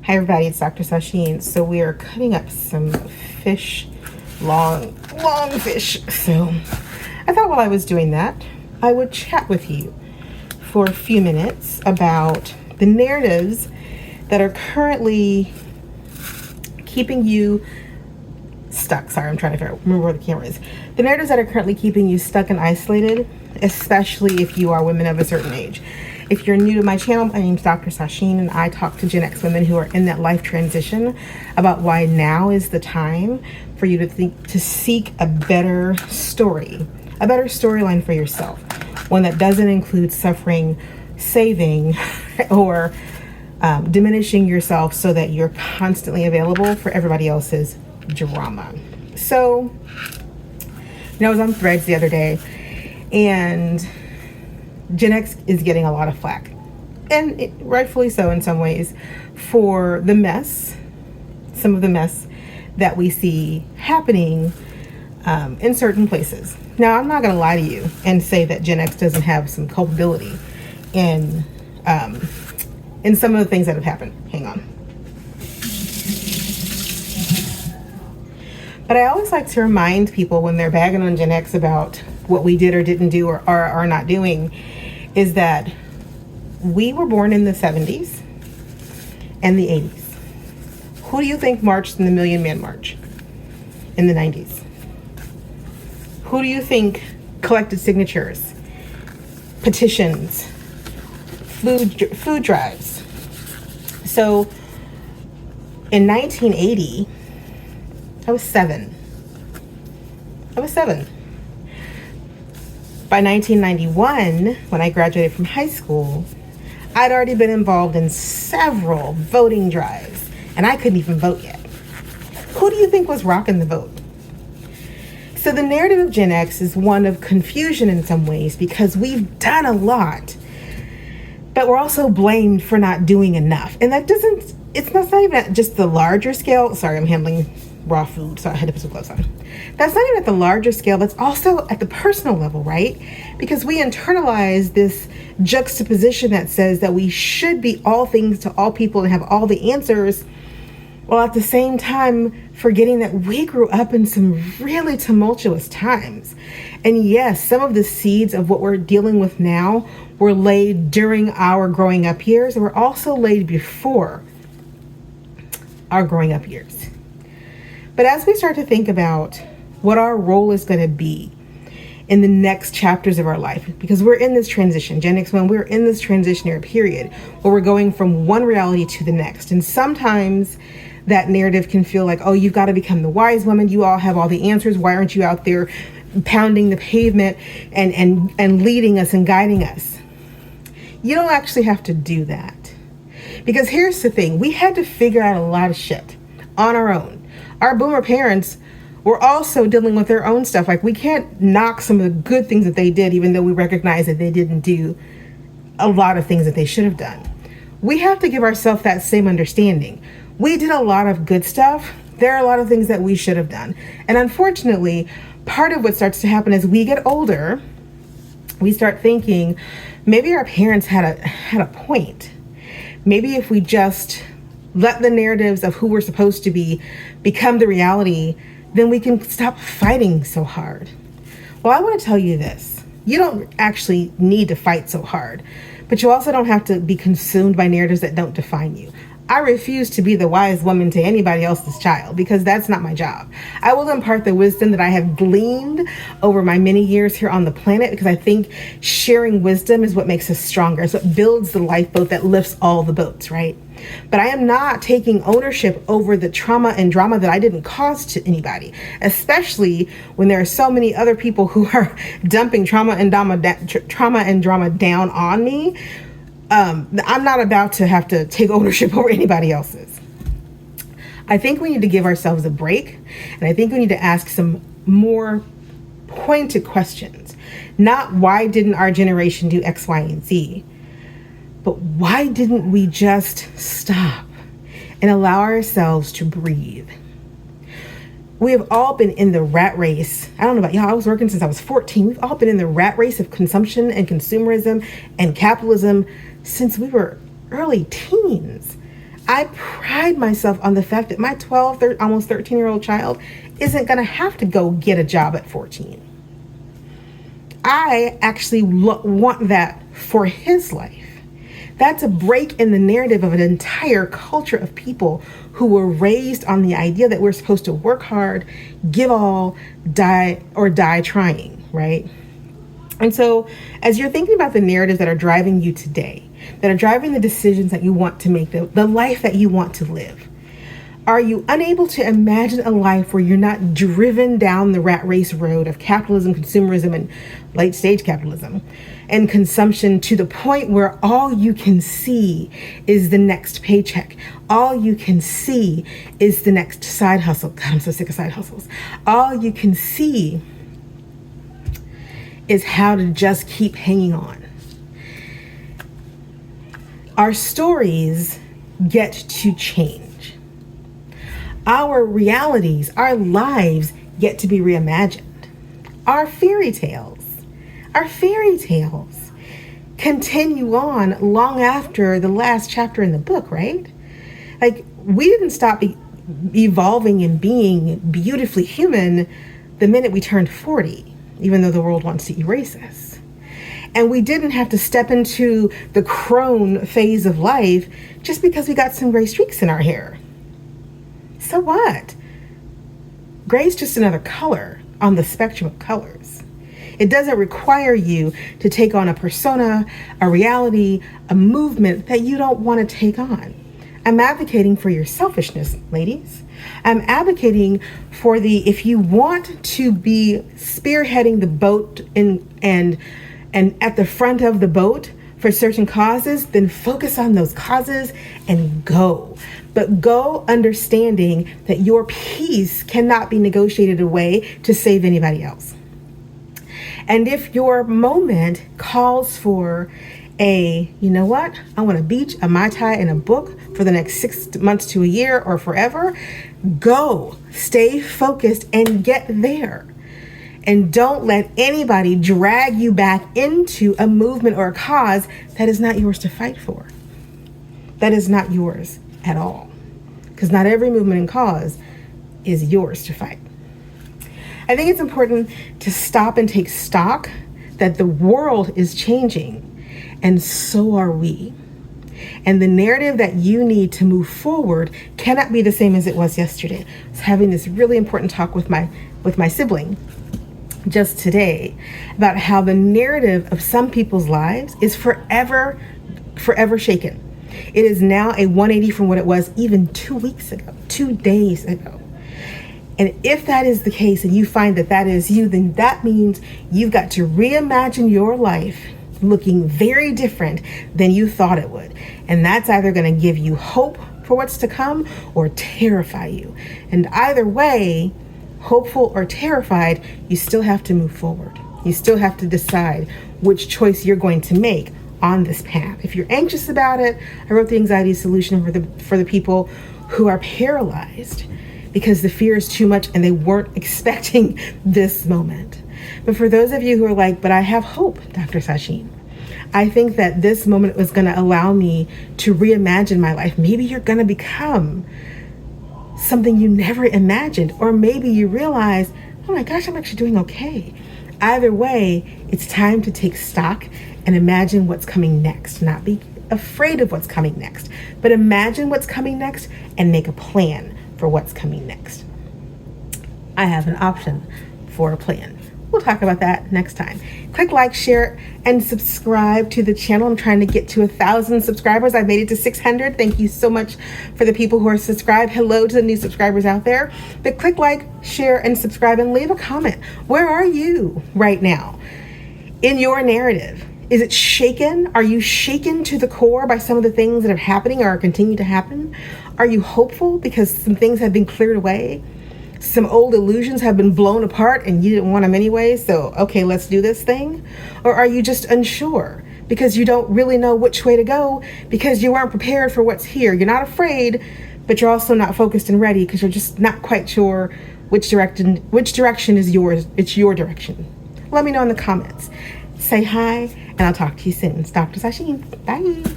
Hi everybody, it's Dr. Sasheen. So we are cutting up some fish, long fish. So I thought while I was doing that, I would chat with you for a few minutes about the narratives that are currently keeping you stuck. Sorry, I'm trying to remember where the camera is. The narratives that are currently keeping you stuck and isolated, especially if you are women of a certain age. If you're new to my channel, my name's Dr. Sasheen, and I talk to GenX women who are in that life transition about why now is the time for you to seek a better storyline for yourself. One that doesn't include suffering, saving, or diminishing yourself so that you're constantly available for everybody else's drama. So, I was on Threads the other day, and GenX is getting a lot of flack, and rightfully so in some ways, for some of the mess that we see happening in certain places. Now, I'm not going to lie to you and say that GenX doesn't have some culpability in some of the things that have happened. Hang on. But I always like to remind people when they're bagging on GenX about what we did or didn't do or are not doing, is that we were born in the 70s and the 80s. Who do you think marched in the Million Man March in the 90s? Who do you think collected signatures, petitions, food drives? So in 1980, I was seven. By 1991, when I graduated from high school, I'd already been involved in several voting drives, and I couldn't even vote yet. Who do you think was rocking the vote? So the narrative of GenX is one of confusion in some ways, because we've done a lot, but we're also blamed for not doing enough. And it's not even at just the larger scale. Sorry, I'm handling raw food, so I had to put some gloves on. That's not even at the larger scale, but it's also at the personal level, right? Because we internalize this juxtaposition that says that we should be all things to all people and have all the answers, while at the same time forgetting that we grew up in some really tumultuous times. And yes, some of the seeds of what we're dealing with now were laid during our growing up years, and were also laid before our growing up years. But as we start to think about what our role is going to be in the next chapters of our life, because we're in this transition, GenX, when we're in this transitionary period where we're going from one reality to the next. And sometimes that narrative can feel like, oh, you've got to become the wise woman. You all have all the answers. Why aren't you out there pounding the pavement and leading us and guiding us? You don't actually have to do that. Because here's the thing. We had to figure out a lot of shit on our own. Our boomer parents were also dealing with their own stuff. Like, we can't knock some of the good things that they did, even though we recognize that they didn't do a lot of things that they should have done. We have to give ourselves that same understanding. We did a lot of good stuff. There are a lot of things that we should have done. And unfortunately, part of what starts to happen as we get older, we start thinking, maybe our parents had a point. Maybe if we just let the narratives of who we're supposed to be become the reality, then we can stop fighting so hard. Well, I want to tell you this. You don't actually need to fight so hard, but you also don't have to be consumed by narratives that don't define you. I refuse to be the wise woman to anybody else's child, because that's not my job. I will impart the wisdom that I have gleaned over my many years here on the planet, because I think sharing wisdom is what makes us stronger. It's what builds the lifeboat that lifts all the boats, right? But I am not taking ownership over the trauma and drama that I didn't cause to anybody, especially when there are so many other people who are dumping trauma and drama down on me. I'm not about to have to take ownership over anybody else's. I think we need to give ourselves a break, and I think we need to ask some more pointed questions. Not why didn't our generation do X, Y, and Z, but why didn't we just stop and allow ourselves to breathe? We have all been in the rat race. I don't know about y'all. I was working since I was 14. We've all been in the rat race of consumption and consumerism and capitalism since we were early teens. I pride myself on the fact that my 12, almost 13-year-old child isn't going to have to go get a job at 14. I actually want that for his life. That's a break in the narrative of an entire culture of people who were raised on the idea that we're supposed to work hard, give all, die trying, right? And so as you're thinking about the narratives that are driving you today, that are driving the decisions that you want to make, the life that you want to live, are you unable to imagine a life where you're not driven down the rat race road of capitalism, consumerism, and late stage capitalism and consumption to the point where all you can see is the next paycheck? All you can see is the next side hustle. God, I'm so sick of side hustles. All you can see is how to just keep hanging on. Our stories get to change. Our realities, our lives get to be reimagined. Our fairy tales continue on long after the last chapter in the book, right? Like, we didn't stop evolving and being beautifully human the minute we turned 40, even though the world wants to erase us. And we didn't have to step into the crone phase of life just because we got some gray streaks in our hair. So what? Gray's just another color on the spectrum of colors. It doesn't require you to take on a persona, a reality, a movement that you don't want to take on. I'm advocating for your selfishness, ladies. I'm advocating for if you want to be spearheading the boat and at the front of the boat for certain causes, then focus on those causes and go. But go understanding that your peace cannot be negotiated away to save anybody else. And if your moment calls for you know what, I want a beach, a Mai Tai, and a book for the next 6 months to a year or forever, go, stay focused and get there. And don't let anybody drag you back into a movement or a cause that is not yours to fight for. That is not yours at all. Because not every movement and cause is yours to fight. I think it's important to stop and take stock that the world is changing, and so are we. And the narrative that you need to move forward cannot be the same as it was yesterday. I was having this really important talk with my sibling just today about how the narrative of some people's lives is forever shaken. It is now a 180 from what it was even 2 weeks ago, 2 days ago. And if that is the case and you find that that is you, then that means you've got to reimagine your life looking very different than you thought it would. And that's either going to give you hope for what's to come or terrify you. And either way, hopeful or terrified, you still have to move forward. You still have to decide which choice you're going to make on this path. If you're anxious about it, I wrote the anxiety solution for the people who are paralyzed because the fear is too much and they weren't expecting this moment. But for those of you who are like, but I have hope, Dr. Sasheen, I think that this moment was going to allow me to reimagine my life. Maybe you're going to become something you never imagined, or maybe you realize, oh my gosh, I'm actually doing okay. Either way, it's time to take stock and imagine what's coming next. Not be afraid of what's coming next, but imagine what's coming next and make a plan for what's coming next. I have an option for a plan. We'll talk about that next time. Click like, share, and subscribe to the channel. I'm trying to get to 1,000 subscribers. I've made it to 600. Thank you so much for the people who are subscribed. Hello to the new subscribers out there. But click like, share, and subscribe, and leave a comment. Where are you right now in your narrative? Is it shaken? Are you shaken to the core by some of the things that are happening or are continue to happen? Are you hopeful because some things have been cleared away? Some old illusions have been blown apart and you didn't want them anyway, so okay, let's do this thing? Or are you just unsure because you don't really know which way to go because you weren't prepared for what's here? You're not afraid, but you're also not focused and ready because you're just not quite sure which direction is yours. It's your direction. Let me know in the comments. Say hi, and I'll talk to you soon. It's Dr. Sasheen. Bye.